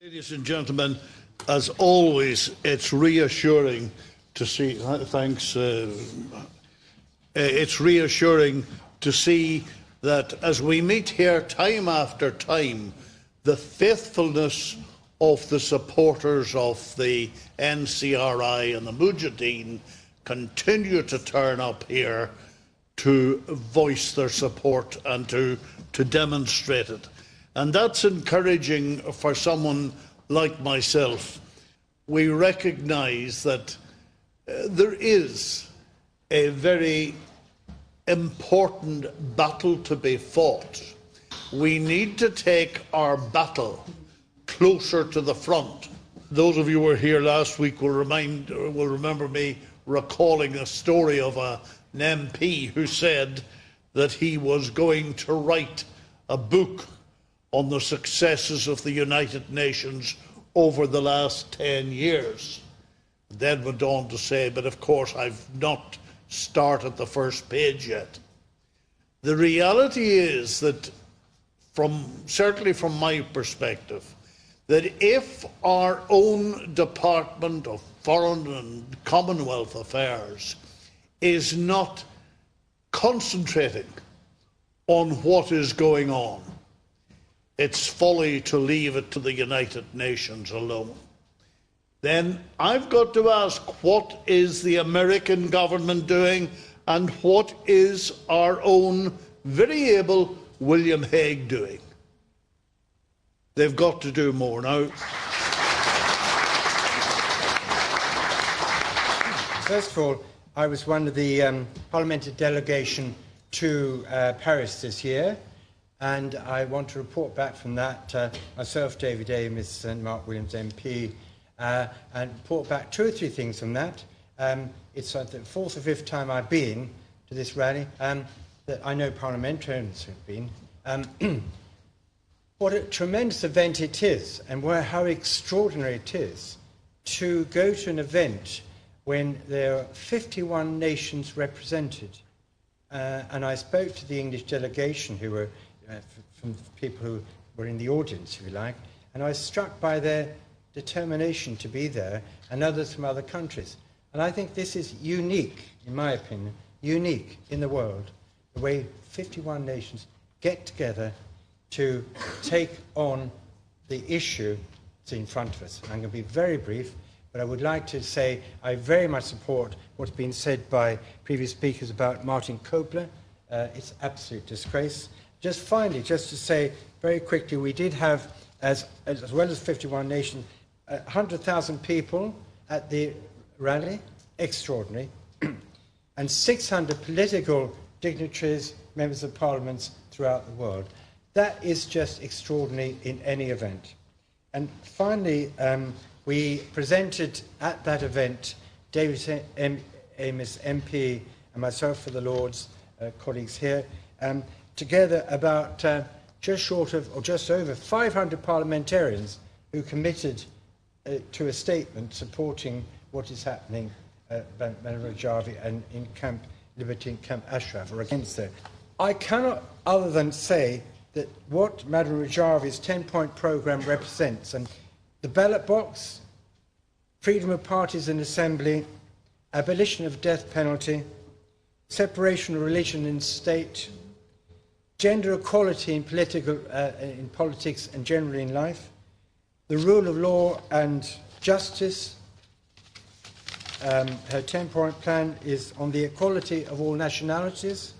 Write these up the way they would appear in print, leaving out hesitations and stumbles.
Ladies and gentlemen, as always, it's reassuring to see. Thanks. It's reassuring to see that as we meet here time after time, the faithfulness of the supporters of the NCRI and the Mujahideen continue to turn up here to voice their support and to demonstrate it. And that's encouraging for someone like myself. We recognise that there is a very important battle to be fought. We need to take our battle closer to the front. Those of you who were here last week will remember me recalling a story of an MP who said that he was going to write a book on the successes of the United Nations over the last 10 years. Then went on to say, but of course I've not started the first page yet. The reality is that, certainly from my perspective, that if our own Department of Foreign and Commonwealth Affairs is not concentrating on what is going on, it's folly to leave it to the United Nations alone. Then I've got to ask, what is the American government doing, and what is our own very able William Hague doing? They've got to do more now. First of all, I was one of the parliamentary delegation to Paris this year, and I want to report back from that, myself, David Amis and Mark Williams MP, and report back 2 or 3 things from that. It's the 4th or 5th time I've been to this rally, that I know parliamentarians have been. What a tremendous event it is, and how extraordinary it is to go to an event when there are 51 nations represented. And I spoke to the English delegation, who were from people who were in the audience, if you like, and I was struck by their determination to be there, and others from other countries. And I think this is unique, in my opinion, unique in the world, the way 51 nations get together to take on the issue that's in front of us. I'm going to be very brief, but I would like to say I very much support what's been said by previous speakers about Martin Kobler. It's absolute disgrace. Just finally, just to say very quickly, we did have, as well as 51 nations, 100,000 people at the rally, extraordinary, and 600 political dignitaries, members of parliaments throughout the world. That is just extraordinary in any event. And finally, we presented at that event, David Amis MP and myself for the Lords, colleagues here, together about just short of, or just over 500 parliamentarians who committed to a statement supporting what is happening at Madam Rajavi and in Camp Liberty and Camp Ashraf, or against it. I cannot other than say that what Madam Rajavi's 10-point programme represents, and the ballot box, freedom of parties and assembly, abolition of death penalty, separation of religion and state, gender equality in politics and generally in life, the rule of law and justice. Her 10-point plan is on the equality of all nationalities.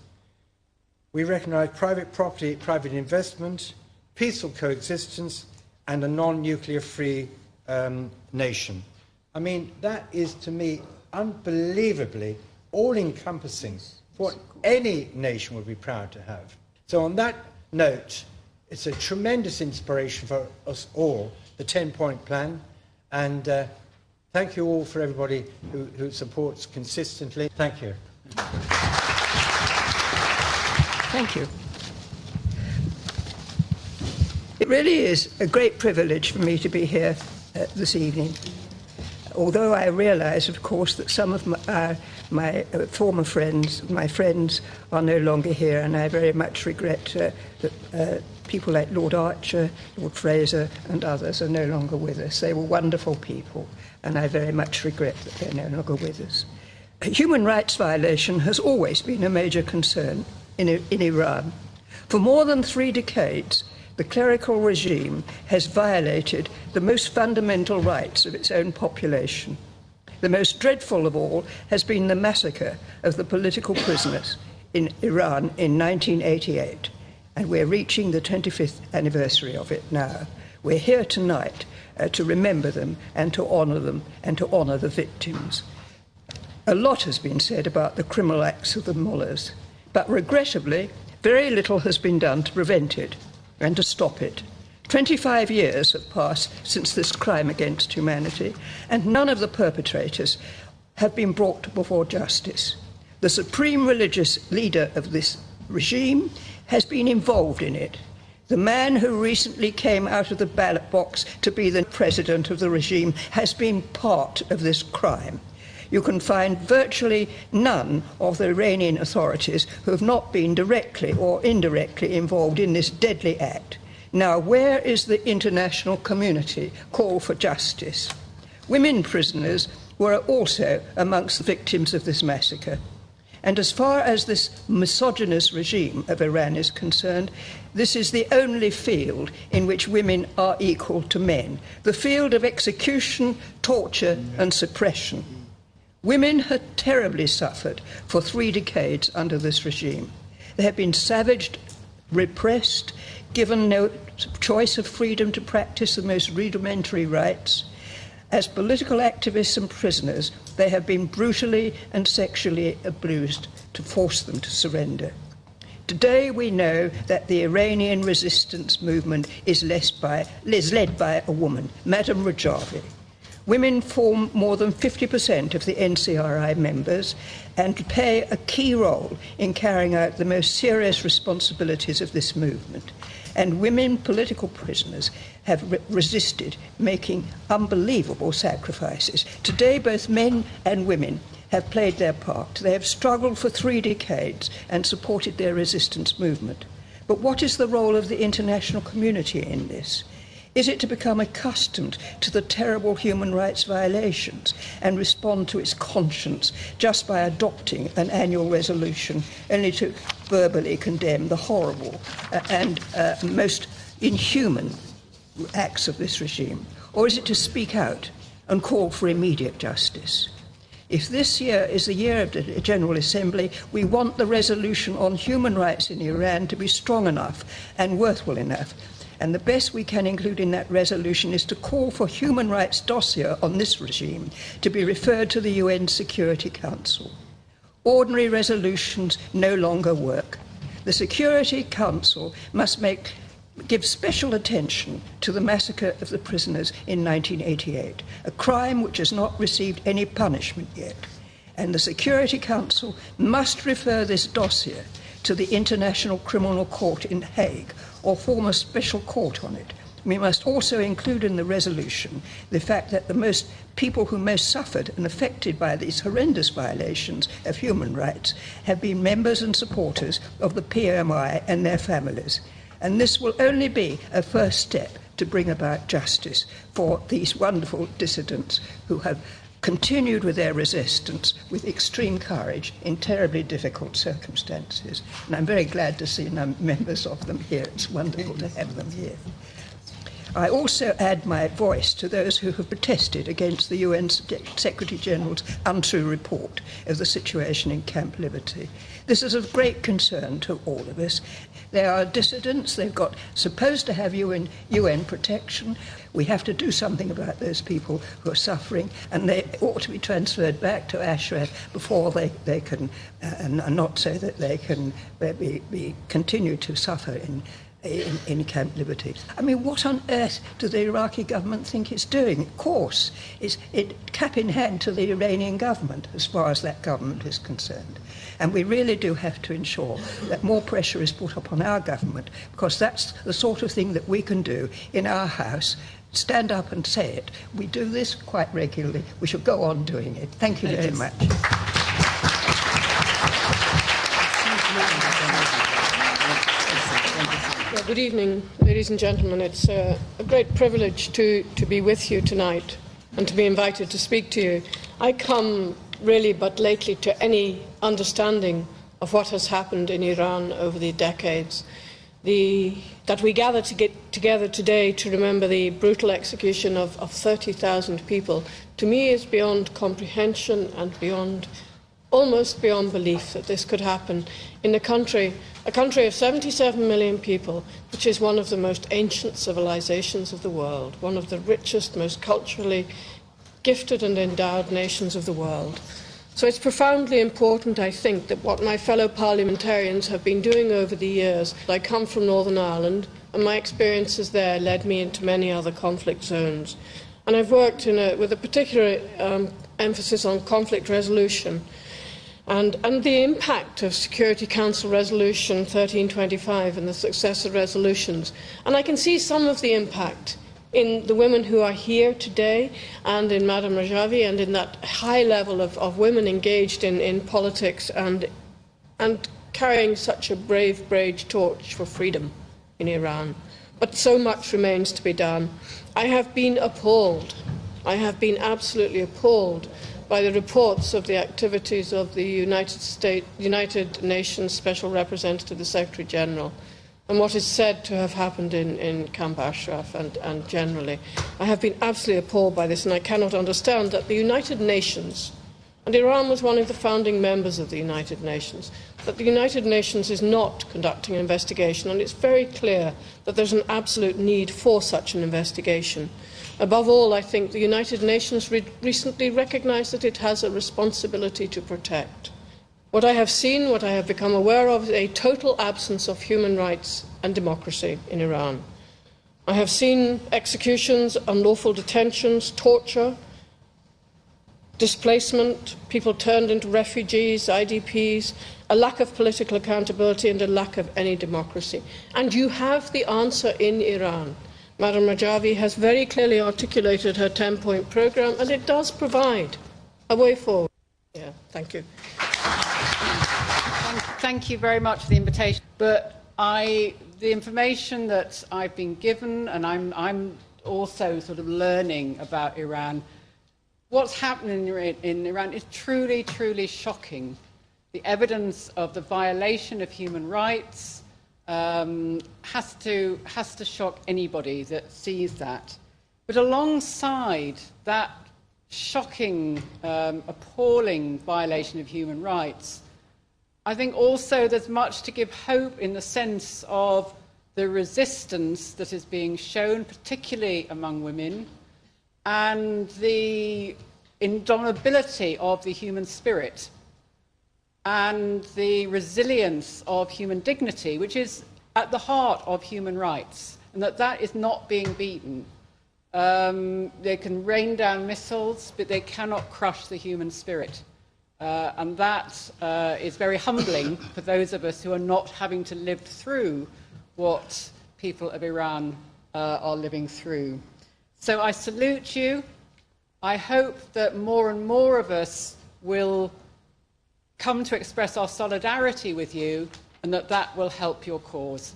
We recognise private property, private investment, peaceful coexistence, and a non-nuclear free nation. I mean, that is, to me, unbelievably all-encompassing, what any nation would be proud to have. So on that note, it's a tremendous inspiration for us all, the 10-point plan, and thank you all for everybody who supports consistently. Thank you. Thank you. It really is a great privilege for me to be here this evening. although I realise, of course, that some of my former friends, my friends, are no longer here, and I very much regret that people like Lord Archer, Lord Fraser and others are no longer with us. They were wonderful people, and I very much regret that they're no longer with us. Human rights violation has always been a major concern in Iran. For more than 3 decades, the clerical regime has violated the most fundamental rights of its own population. The most dreadful of all has been the massacre of the political prisoners in Iran in 1988, and we're reaching the 25th anniversary of it now. We're here tonight to remember them and to honour them and to honour the victims. A lot has been said about the criminal acts of the mullahs, but regrettably, very little has been done to prevent it and to stop it. 25 years have passed since this crime against humanity, and none of the perpetrators have been brought before justice. The supreme religious leader of this regime has been involved in it. The man who recently came out of the ballot box to be the president of the regime has been part of this crime. You can find virtually none of the Iranian authorities who have not been directly or indirectly involved in this deadly act. Now, where is the international community call for justice? Women prisoners were also amongst the victims of this massacre. And as far as this misogynist regime of Iran is concerned, this is the only field in which women are equal to men, the field of execution, torture and suppression. Women had terribly suffered for 3 decades under this regime. They have been savaged, repressed, given no choice of freedom to practice the most rudimentary rights. As political activists and prisoners, they have been brutally and sexually abused to force them to surrender. Today we know that the Iranian resistance movement is led by a woman, Madame Rajavi. Women form more than 50% of the NCRI members and play a key role in carrying out the most serious responsibilities of this movement. And women political prisoners have resisted, making unbelievable sacrifices. Today, both men and women have played their part. They have struggled for 3 decades and supported their resistance movement. But what is the role of the international community in this? Is it to become accustomed to the terrible human rights violations and respond to its conscience just by adopting an annual resolution only to verbally condemn the horrible and most inhuman acts of this regime? Or is it to speak out and call for immediate justice? If this year is the year of the General Assembly, we want the resolution on human rights in Iran to be strong enough and worthwhile enough. And the best we can include in that resolution is to call for human rights dossier on this regime to be referred to the UN Security Council. Ordinary resolutions no longer work. The Security Council must give special attention to the massacre of the prisoners in 1988, a crime which has not received any punishment yet. And the Security Council must refer this dossier to the International Criminal Court in Hague, or form a special court on it. We must also include in the resolution the fact that the people who most suffered and affected by these horrendous violations of human rights have been members and supporters of the PMI and their families. And this will only be a first step to bring about justice for these wonderful dissidents who have continued with their resistance with extreme courage in terribly difficult circumstances. And I'm very glad to see members of them here. It's wonderful to have them here. I also add my voice to those who have protested against the UN Secretary-General's untrue report of the situation in Camp Liberty. This is of great concern to all of us. They are dissidents. They've got supposed to have UN protection. We have to do something about those people who are suffering, and they ought to be transferred back to Ashraf before they can, and not so that they can continue to suffer in Camp Liberty. I mean, what on earth does the Iraqi government think it's doing? Of course, it's cap in hand to the Iranian government as far as that government is concerned. And we really do have to ensure that more pressure is put upon our government, because that's the sort of thing that we can do in our house stand up and say it. We do this quite regularly. We should go on doing it. Thank you very much. Well, good evening, ladies and gentlemen. It's a great privilege to be with you tonight and to be invited to speak to you. I come really but lately to any understanding of what has happened in Iran over the decades. That we gather to get together today to remember the brutal execution of 30,000 people, to me is beyond comprehension and almost beyond belief that this could happen in a country of 77 million people, which is one of the most ancient civilizations of the world, one of the richest, most culturally gifted and endowed nations of the world. So it's profoundly important, I think, that what my fellow parliamentarians have been doing over the years. I come from Northern Ireland, and my experiences there led me into many other conflict zones. And I've worked with a particular emphasis on conflict resolution and the impact of Security Council Resolution 1325 and the successive resolutions. And I can see some of the impact in the women who are here today, and in Madame Rajavi, and in that high level of women engaged in politics and carrying such a brave torch for freedom in Iran. But so much remains to be done. I have been appalled. I have been absolutely appalled by the reports of the activities of the United Nations Special Representative, the Secretary General, and what is said to have happened in Camp Ashraf and generally. I have been absolutely appalled by this, and I cannot understand that the United Nations, and Iran was one of the founding members of the United Nations, that the United Nations is not conducting an investigation, and it's very clear that there's an absolute need for such an investigation. Above all, I think the United Nations recently recognised that it has a responsibility to protect. What I have seen, what I have become aware of, is a total absence of human rights and democracy in Iran. I have seen executions, unlawful detentions, torture, displacement, people turned into refugees, IDPs, a lack of political accountability and a lack of any democracy. And you have the answer in Iran. Madam Rajavi has very clearly articulated her 10-point programme, and it does provide a way forward. Yeah, thank you. Thank you very much for the invitation. But the information that I've been given, and I'm also sort of learning about Iran, what's happening in Iran is truly, truly shocking. The evidence of the violation of human rights has to shock anybody that sees that. But alongside that shocking, appalling violation of human rights, I think also there's much to give hope in the sense of the resistance that is being shown, particularly among women, and the indomitability of the human spirit, and the resilience of human dignity, which is at the heart of human rights, and that is not being beaten. They can rain down missiles, but they cannot crush the human spirit. And that is very humbling for those of us who are not having to live through what people of Iran are living through. So I salute you. I hope that more and more of us will come to express our solidarity with you, and that will help your cause.